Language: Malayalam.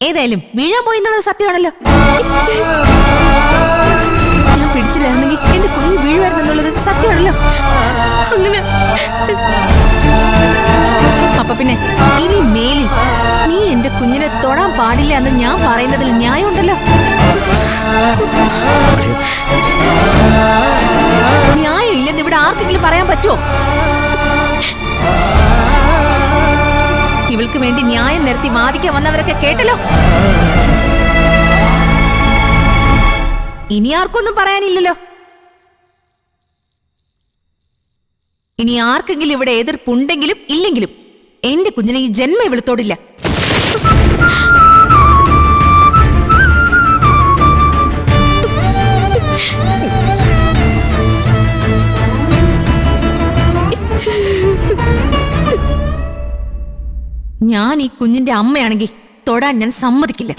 ഏതായാലും വീഴാൻ പോയി എന്നുള്ളത് സത്യമാണല്ലോ. ഞാൻ പിടിച്ചില്ലായിരുന്നെങ്കിൽ എന്റെ കുഞ്ഞ് വീഴുമായിരുന്നെന്നുള്ളത് സത്യമാണല്ലോ. അങ്ങനെ അപ്പൊ പിന്നെ ഇനി മേലിൽ നീ എന്റെ കുഞ്ഞിനെ തൊടാൻ പാടില്ല എന്ന് ഞാൻ പറയുന്നതിൽ ന്യായമുണ്ടല്ലോ. ന്യായം ഇല്ലെന്ന് ഇവിടെ ആർക്കെങ്കിലും പറയാൻ പറ്റുമോ? ഇവൾക്ക് വേണ്ടി ന്യായം നിരത്തി വാദിക്കാൻ വന്നവരൊക്കെ കേട്ടല്ലോ. ഇനി ആർക്കൊന്നും പറയാനില്ലല്ലോ. ഇനി ആർക്കെങ്കിലും ഇവിടെ എതിർപ്പുണ്ടെങ്കിലും ഇല്ലെങ്കിലും എന്റെ കുഞ്ഞിനെ ഈ ജന്മം ഇവളത്തോടില്ല. ഞാൻ ഈ കുഞ്ഞിന്റെ അമ്മയാണെങ്കിൽ തൊടാൻ ഞാൻ സമ്മതിക്കില്ല.